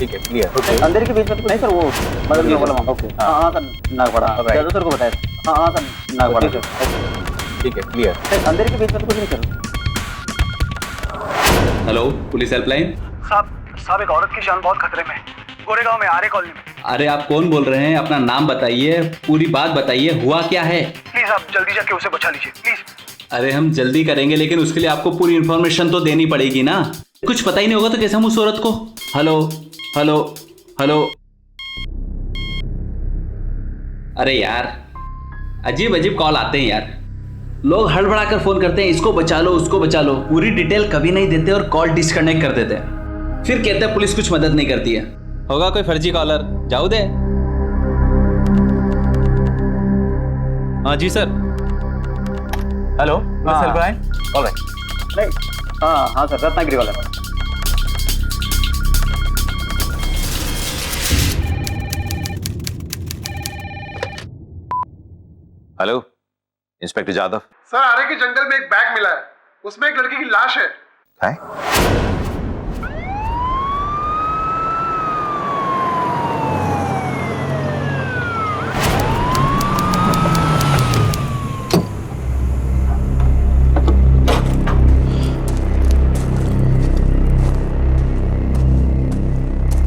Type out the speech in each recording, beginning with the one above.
ठीक है, clear. Okay, अंधेरे के बीच में तो नहीं सर, वो मतलब ये बोला। ओके, हाँ सर, नागपाड़ा जादू सर को बताया। हाँ सर, नागपाड़ा। ठीक है, क्लियर। अंधेरे के बीच में तो कुछ नहीं सर। Hello, police helpline. साहब एक औरत की जान बहुत खतरे में है, गोरेगांव में आर्य कॉलोनी में। अरे आप कौन बोल रहे हैं? अपना नाम बताइए, पूरी बात बताइए, हुआ क्या है? प्लीज आप जल्दी जाके उसे बचा लीजिए प्लीज। अरे हम जल्दी करेंगे, लेकिन उसके लिए आपको पूरी इन्फॉर्मेशन तो देनी पड़ेगी ना। कुछ पता ही नहीं होगा तो कैसे हम उस औरत को। Hello hello hello. अरे यार, अजीब अजीब कॉल आते हैं यार। लोग हड़बड़ा कर फोन करते हैं, इसको बचा लो उसको बचा लो, पूरी डिटेल कभी नहीं देते और कॉल डिस्कनेक्ट कर देते हैं। फिर कहते हैं पुलिस कुछ मदद नहीं करती है। होगा कोई फर्जी कॉलर, जाओ दे। हाँ जी sir. Hello, police helpline. Alright. नहीं, हाँ सर, रत्नागिरी वाला। Hello, inspector Jadhav. Sir, Aarey के जंगल में एक बैग मिला है, उसमें एक लड़की की लाश है।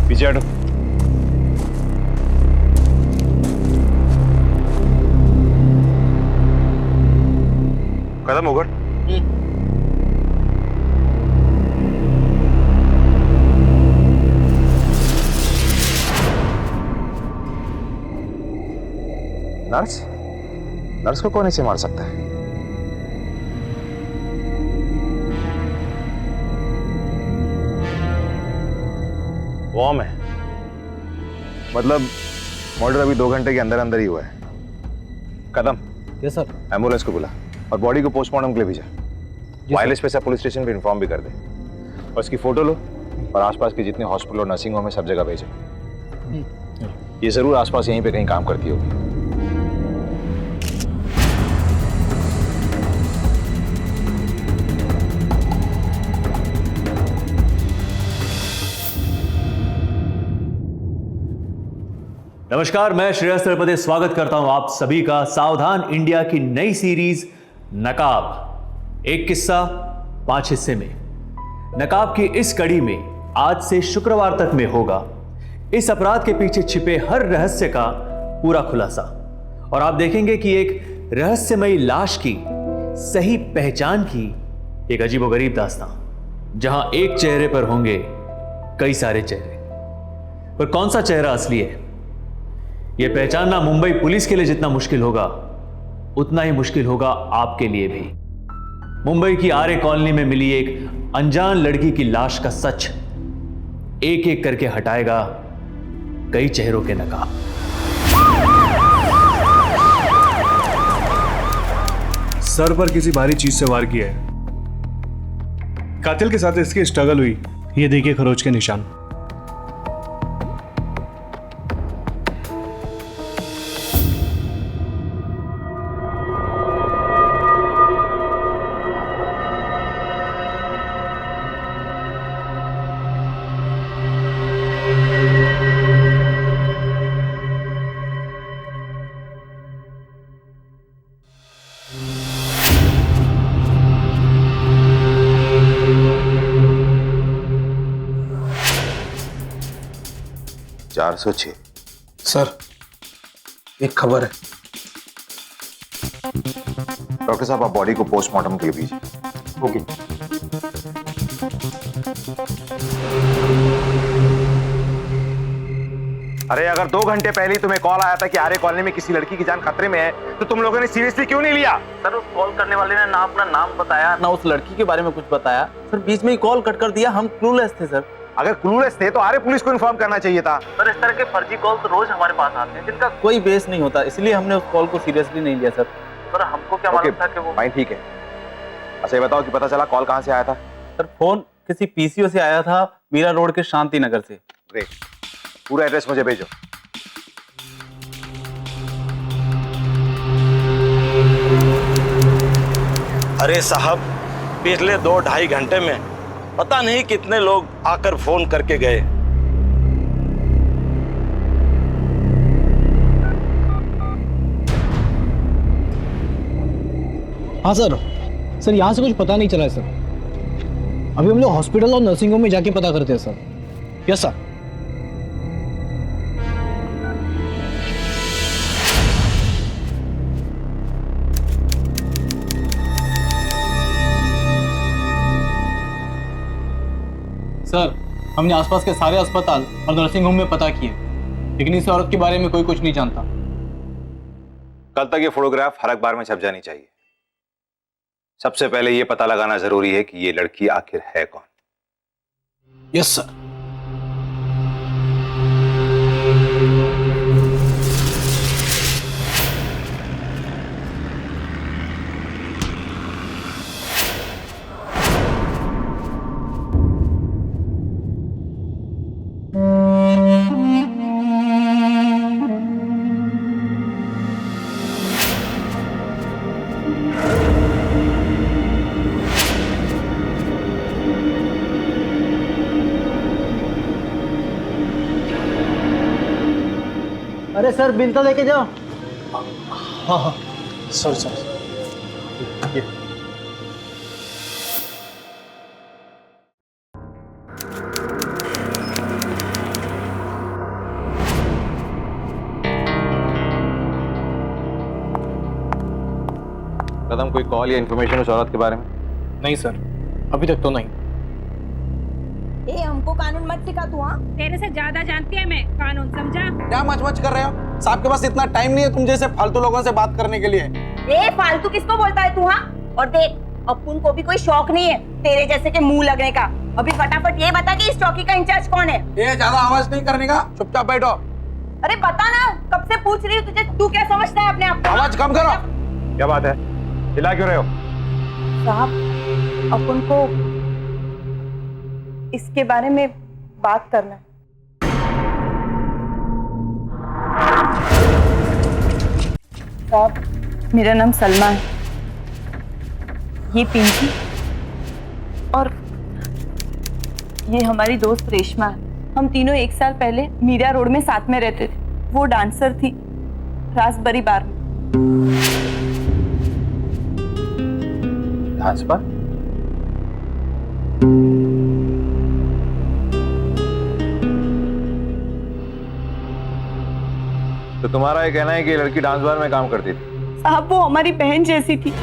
पीछे हटो। कदम उगड़। नर्स? नर्स को कौन इसे मार सकता है? वॉर्म है, मतलब मर्डर अभी 2 घंटे के अंदर अंदर ही हुआ है। कदम। Yes sir. एम्बुलेंस को बुला और बॉडी को पोस्टमार्टम के लिए भेजा। वायरलेस पे सब पुलिस स्टेशन पे इन्फॉर्म भी कर दे और इसकी फोटो लो और आसपास के जितने हॉस्पिटल और नर्सिंग होम है सब जगह भेजो। ये जरूर आसपास यहीं पे कहीं काम करती होगी। नमस्कार, मैं श्रेयस तिरुपति स्वागत करता हूं आप सभी का सावधान इंडिया की नई सीरीज नकाब। एक किस्सा 5 हिस्से में। नकाब की इस कड़ी में आज से शुक्रवार तक में होगा इस अपराध के पीछे छिपे हर रहस्य का पूरा खुलासा, और आप देखेंगे कि एक रहस्यमयी लाश की सही पहचान की एक अजीबोगरीब दास्तां, जहां एक चेहरे पर होंगे कई सारे चेहरे, पर कौन सा चेहरा असली है यह पहचानना मुंबई पुलिस के लिए जितना मुश्किल होगा उतना ही मुश्किल होगा आपके लिए भी। मुंबई की आर्य कॉलोनी में मिली एक अनजान लड़की की लाश का सच एक एक करके हटाएगा कई चेहरों के नकाब। सर पर किसी भारी चीज से वार किया है। कातिल के साथ इसकी स्ट्रगल हुई। ये देखिए खरोच के निशान। सर, एक खबर है। डॉक्टर साहब, आप बॉडी को पोस्टमार्टम के लिए भेजिए। ओके। अरे अगर 2 घंटे पहले ही तुम्हें कॉल आया था कि आर्य कॉलोनी में किसी लड़की की जान खतरे में है तो तुम लोगों ने सीरियसली क्यों नहीं लिया? सर, उस कॉल करने वाले ने ना अपना नाम बताया ना उस लड़की के बारे में कुछ बताया। सर, बीच में ही कॉल कट कर दिया। हम क्लूलेस थे सर। अगर क्लूलेस थे तो आर्य पुलिस को इन्फॉर्म करना चाहिए था। सर, इस तरह के फर्जी कॉल तो रोज हमारे पास आते हैं जिनका कोई बेस नहीं होता, इसलिए हमने उस कॉल को सीरियसली नहीं लिया सर। सर, हमको क्या मालूम था कि वो। फाइन, ठीक है। अच्छा ये बताओ कि पता चला कॉल कहां से आया था? सर, फोन किसी पीसीओ से आया था, मीरा रोड के शांति नगर से। ग्रेट, पूरा एड्रेस मुझे भेजो। अरे साहब, पिछले 2-2.5 घंटे में पता नहीं कितने लोग आकर फोन करके गए। हाँ सर, सर यहाँ से कुछ पता नहीं चला है सर। अभी हम लोग हॉस्पिटल और नर्सिंग होम में जाके पता करते हैं सर। Yes sir. सर, हमने आसपास के सारे अस्पताल और नर्सिंग होम में पता किए, लेकिन इस औरत के बारे में कोई कुछ नहीं जानता। कल तक ये फोटोग्राफ हर अखबार में छप जानी चाहिए। सबसे पहले ये पता लगाना जरूरी है कि ये लड़की आखिर है कौन। Yes sir. अरे सर, बिल तो लेके जाओ। हाँ हाँ, सॉरी सॉरी। कदम, कोई कॉल या इन्फॉर्मेशन उस औरत के बारे में? नहीं सर, अभी तक तो नहीं। ए, हमको कानून मत सिखा तू। हाँ, तेरे से ज्यादा जानती है मैं कानून, समझा? क्या मच कर रहे हो? साहब के पास इतना टाइम नहीं है तुम जैसे फालतू लोगों से बात करने के लिए। ए, फालतू किसको बोलता है तू? हाँ, और देख, अपुन को भी कोई शौक नहीं है तेरे जैसे के मुंह लगने का। अभी फटाफट ये बता कि इस चौकी का इंचार्ज कौन है? ये ज्यादा आवाज नहीं करने का, चुपचाप बैठो। अरे बता ना, कब से पूछ रही हूँ तुझे, तू क्या समझता है अपने आप को? आवाज कम करो। क्या बात है, चिल्ला क्यों रहे हो? साहब, अपुन को इसके बारे में बात करना है। साहब, मेरा नाम सलमा है, ये पिंकी और ये हमारी दोस्त रेशमा है। हम तीनों 1 साल पहले मीरा रोड में साथ में रहते थे। वो डांसर थी रासबरी बार में। Dance bar? तो तुम्हारा ये कहना है कि ये लड़की डांस बार में काम करती थी? साहब, वो हमारी बहन जैसी थी।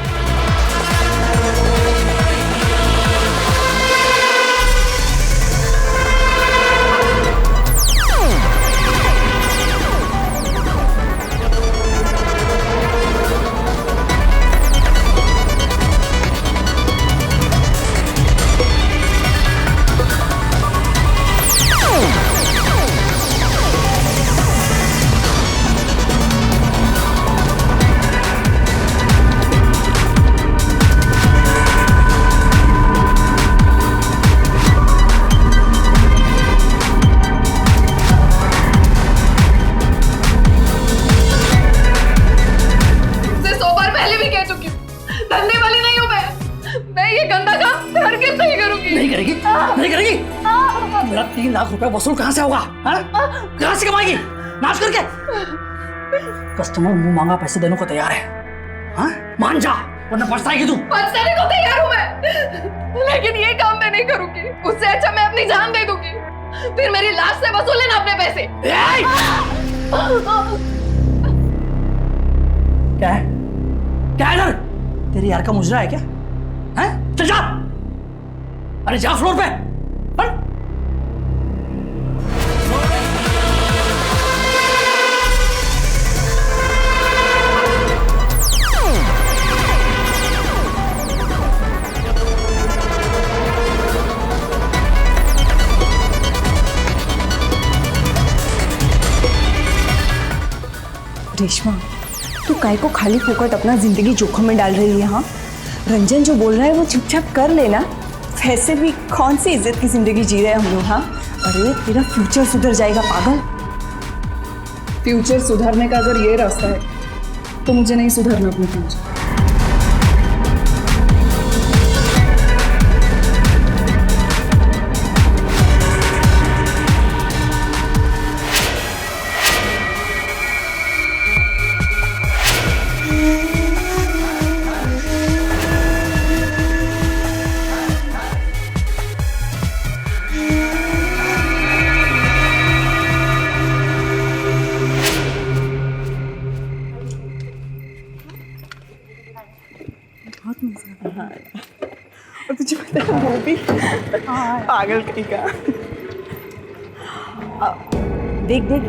मेरा 3 लाख रुपए वसूल कहाँ से होगा? कहाँ से कमाएगी? नाच करके? कस्टमर मुंह मांगा पैसे देने को तैयार है। हाँ? मान जा, वरना पछताएगी तू। पछताने को तैयार हूँ मैं, लेकिन ये काम मैं नहीं करूंगी। उससे अच्छा मैं अपनी जान दे दूंगी, फिर मेरी लाश से वसूल लेना अपने पैसे। क्या है? क्या है इधर? तेरी यार का मुजरा है क्या? हैं? चल जा। अरे जा फ्लोर पे। रेशमा, तू काय को खाली फोकट अपना जिंदगी जोखिम में डाल रही है? हाँ, रंजन जो बोल रहा है वो चुपचाप कर लेना। वैसे भी कौन सी इज्जत की जिंदगी जी रहे हैं हम लोग। हाँ, अरे तेरा फ्यूचर सुधर जाएगा पागल। फ्यूचर सुधारने का अगर ये रास्ता है तो मुझे नहीं सुधारना अपना फ्यूचर। भी पागल कहीं का। देख देख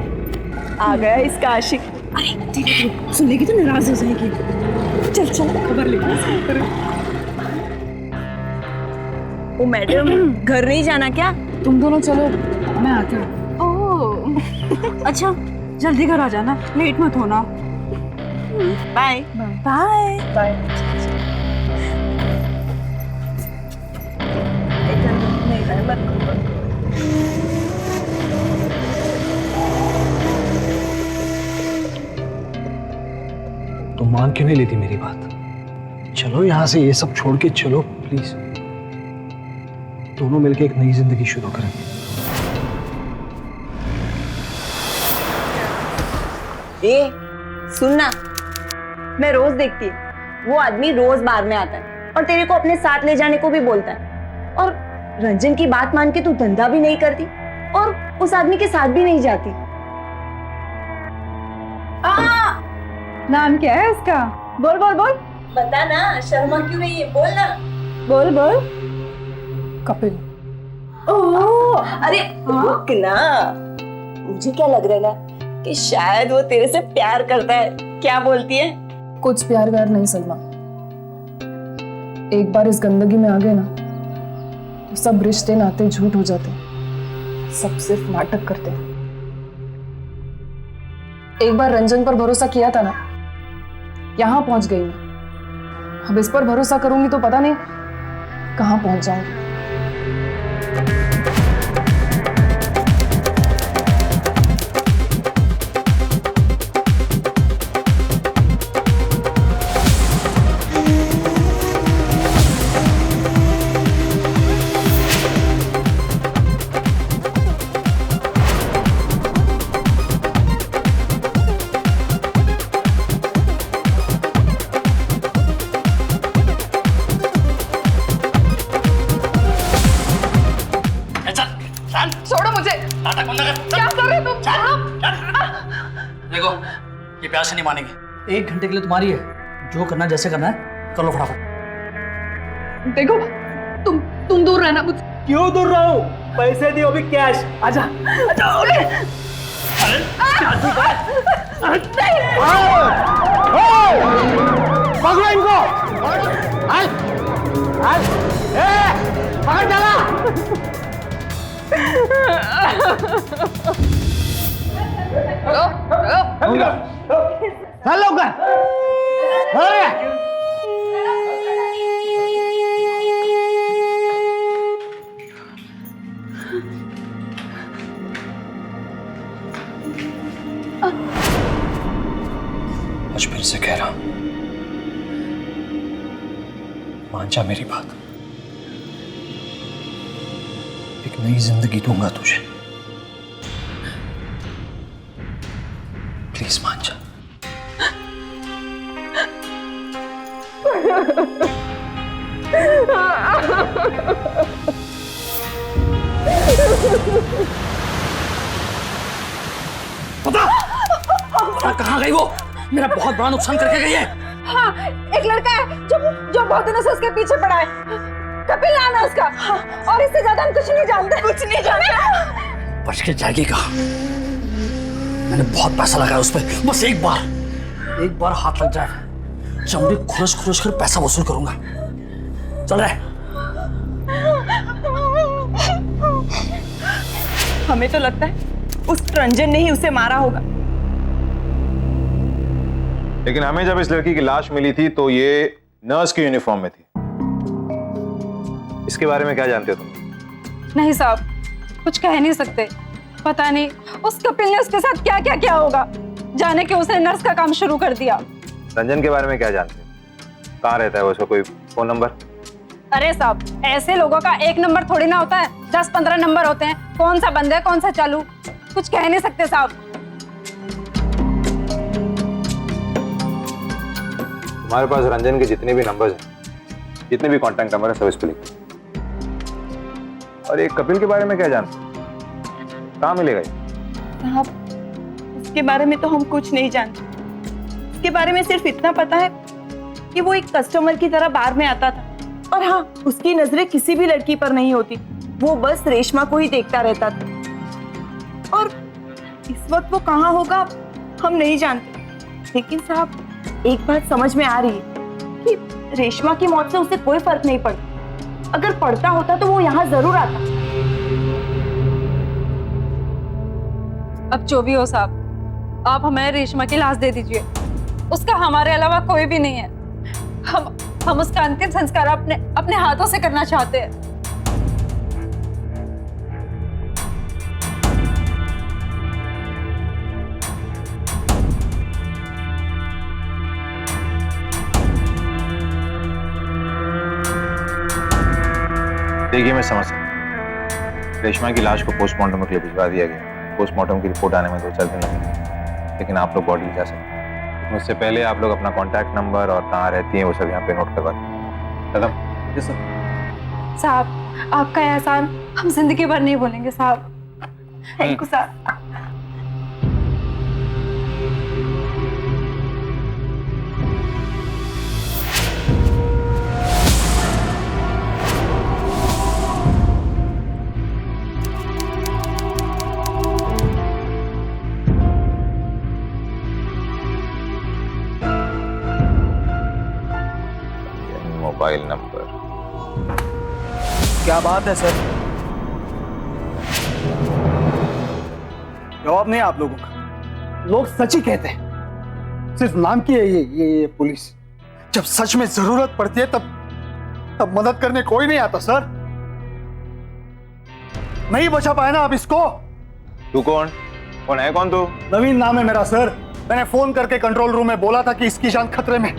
आ गया इसका आशिक। अरे देख, सुन लेगी तो नाराज हो जाएगी। चल चल खबर लेकर। ओ मैडम, घर नहीं जाना क्या? तुम दोनों चलो, मैं आती हूँ। ओह अच्छा, जल्दी घर आ जाना, लेट मत होना। Bye bye bye. तुम मान क्यों नहीं लेती मेरी बात? चलो यहाँ से ये सब छोड़ के चलो प्लीज। दोनों मिलके एक नई जिंदगी शुरू करेंगे। ए सुनना, मैं रोज देखती है वो आदमी रोज बार में आता है और तेरे को अपने साथ ले जाने को भी बोलता है, और रंजन की बात मान के तू धंधा भी नहीं करती और उस आदमी के साथ भी नहीं जाती। नाम क्या है उसका? बोल बोल बोल। बता ना, शर्मा क्यों रही है, बोल ना। बोल बोल। कपिल। ओह अरे रुक ना, मुझे क्या लग रहा है ना कि शायद वो तेरे से प्यार करता है। क्या बोलती है? कुछ प्यार व्यार नहीं सलमा, एक बार इस गंदगी में आ गए ना तो सब रिश्ते नाते झूठ हो जाते हैं, सब सिर्फ नाटक करते हैं। एक बार रंजन पर भरोसा किया था ना, यहां पहुंच गई मैं। अब इस पर भरोसा करूंगी तो पता नहीं कहां पहुंच जाऊंगी। छोड़ो मुझे। क्या कर रहे हो तुम? देखो, ये प्यार से नहीं मानेंगे। 1 घंटे के लिए तुम्हारी है, जो करना जैसे करना है कर लो फटाफट। देखो तुम दूर रहना मुझसे। क्यों दूर रहो? पैसे दियो अभी कैश। आजा आजा। पकड़ो इनको। पकड़ डाला। हेलो कर। आज फिर से कह रहा हूं, मान जा मेरी बात। एक नई जिंदगी दूंगा तुझे, प्लीज मान जा। पता कहाँ गई वो? मेरा बहुत बड़ा नुकसान करके गई है। हाँ, एक लड़का है जो बहुत दिनों से उसके पीछे पड़ा है। कपिल नाम है उसका। और इससे ज्यादा हम कुछ नहीं जानते। कुछ नहीं जानते। बच के जाएगी कहाँ? मैंने बहुत पैसा लगाया उस पर। बस एक बार हाथ लग जाए, चमड़ी खुरस कर पैसा वसूल करूंगा। चल रहे। हमें तो लगता है उस रंजन ने ही उसे मारा होगा। लेकिन हमें जब इस लड़की की लाश मिली थी तो ये नर्स की यूनिफॉर्म में थी। इसके बारे में क्या जानते हो तुम? नहीं साहब, कुछ कह नहीं सकते। पता नहीं उस कपिल ने उसके साथ क्या क्या किया होगा, जाने के उसने नर्स का काम शुरू कर दिया। रंजन के बारे में क्या जानते हो? कहाँ रहता है वो? उसका कोई फोन नंबर? अरे साहब, ऐसे लोगों का एक नंबर थोड़ी ना होता है, 10-15 नंबर होते हैं। कौन सा बंद है कौन सा चालू, कुछ कह नहीं सकते साहब। हमारे पास रंजन के जितने भी नंबर्स हैं, जितने भी कॉन्टैक्ट नंबर है, सब इस पे लिखे। और एक कपिल के बारे में क्या जानते? कहाँ मिलेगा ये? साहब, उसके बारे में तो हम कुछ नहीं जानते। उसके बारे में सिर्फ इतना पता है कि वो एक कस्टमर की तरह बार में आता था और हाँ, उसकी नजरें किसी भी लड़की पर नहीं होती, वो बस रेशमा को ही देखता रहता था। और इस वक्त वो कहाँ होगा हम नहीं जानते, लेकिन साहब एक बात समझ में आ रही है कि रेशमा की मौत से उसे कोई फर्क नहीं पड़ता। अगर पड़ता होता तो वो यहाँ जरूर आता। अब जो भी हो साहब, आप हमें रेशमा की लाश दे दीजिए। उसका हमारे अलावा कोई भी नहीं है। हम उसका अंतिम संस्कार अपने हाथों से करना चाहते हैं। देखिए, मैं समझ सकता हूँ रेशमा की लाश को पोस्टमार्टम के लिए भिजवा दिया गया। पोस्टमार्टम की रिपोर्ट आने में 2-4 दिन लगेंगे, लेकिन आप लोग बॉडी ले जा सकते हैं। उससे पहले आप लोग अपना कॉन्टैक्ट नंबर और कहाँ रहती हैं वो सब यहाँ पे नोट करवा दें। खत्म? जी सर। साहब आपका एहसान हम जिंदगी भर नहीं भूलेंगे साहब। थैंक यू साहब। Mobile number. क्या बात है सर, जवाब नहीं आप लोगों का। लोग सच ही कहते हैं, सिर्फ नाम की है ये पुलिस। जब सच में जरूरत पड़ती है तब मदद करने कोई नहीं आता सर। नहीं बचा पाया ना आप इसको। तू कौन है? कौन तू? नवीन नाम है मेरा सर। मैंने फोन करके कंट्रोल रूम में बोला था कि इसकी जान खतरे में,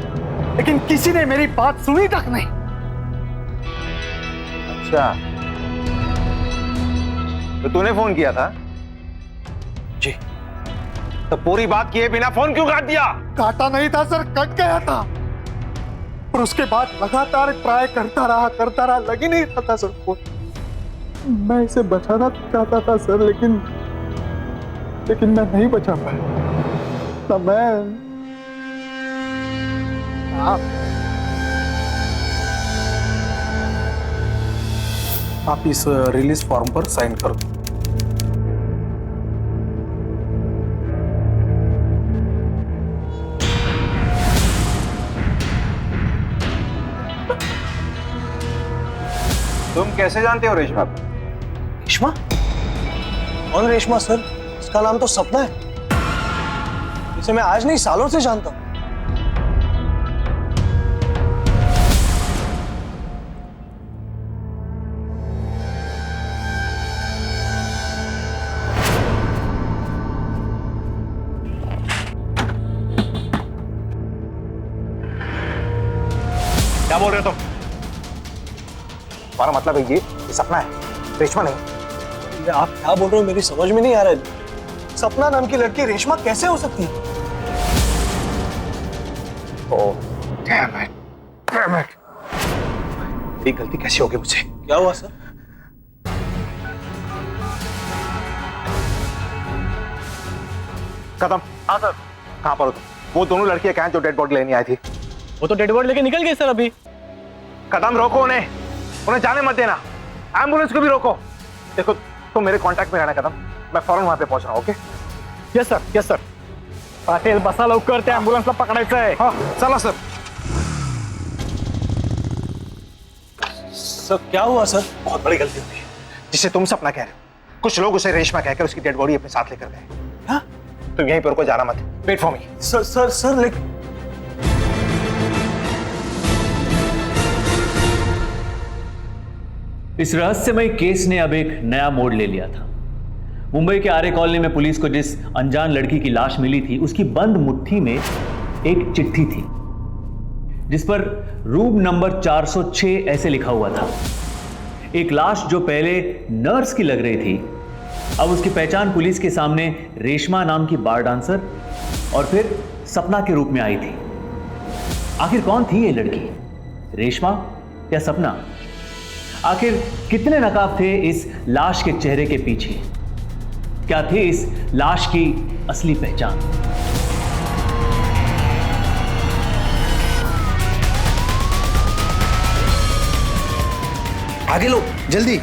लेकिन किसी ने मेरी बात सुनी तक नहीं। अच्छा, तो तूने फोन किया था? जी। तो पूरी बात किए बिना फोन क्यों काट दिया? काटा नहीं था सर, कट गया था। और उसके बाद लगातार ट्राई करता रहा, लग ही नहीं रहा था सर फोन। मैं इसे बचाना चाहता था सर, लेकिन मैं नहीं बचा पाया। तो मैं आप इस रिलीज फॉर्म पर साइन कर दो। तुम कैसे जानते हो रेशमा को? रेशमा? कौन रेशमा सर? इसका नाम तो सपना है। इसे मैं आज नहीं सालों से जानता हूं। क्या बोल रहे हो तुम? हमारा मतलब है ये सपना है, रेशमा नहीं। आप क्या बोल रहे हो मेरी समझ में नहीं आ रहा है। सपना नाम की लड़की रेशमा कैसे हो सकती है? ओह, damn it. ये गलती कैसे होगी मुझसे? क्या हुआ सर? खत्म। हाँ सर। कहाँ पर हो तुम? वो दोनों लड़कियां कहाँ जो डेड बॉडी लेने आई थी? वो तो डेड बॉडी लेके निकल गई सर अभी। कदम रोको उन्हें जाने मत देना। एम्बुलेंस को भी रोको। देखो, तुम मेरे कांटेक्ट में रहना कदम, मैं फौरन वहां पे पहुंच रहा हूं। ओके? Yes sir. पाटील बसा लवकर, त्या ॲम्ब्युलन्सला पकडायचं आहे। हाँ, चला सर। सर क्या हुआ सर? बहुत बड़ी गलती हुई जिसे तुम सपना कह रहे हो। कुछ लोग उसे रेशमा कहकर उसकी डेड बॉडी अपने साथ लेकर गए। हाँ? तुम यहीं पर रुको, जाना मत। Wait for me. सर लेकिन इस रहस्यमय केस ने अब एक नया मोड़ ले लिया था। मुंबई के आर्य कॉलोनी में पुलिस को जिस अनजान लड़की की लाश मिली थी, उसकी बंद मुट्ठी में एक चिट्ठी थी जिस पर रूम नंबर 406 ऐसे लिखा हुआ था। एक लाश जो पहले नर्स की लग रही थी, अब उसकी पहचान पुलिस के सामने रेशमा नाम की बार डांसर और फिर सपना के रूप में आई थी। आखिर कौन थी ये लड़की, रेशमा या सपना? आखिर कितने नकाब थे इस लाश के चेहरे के पीछे? क्या थी इस लाश की असली पहचान? आगे लो जल्दी।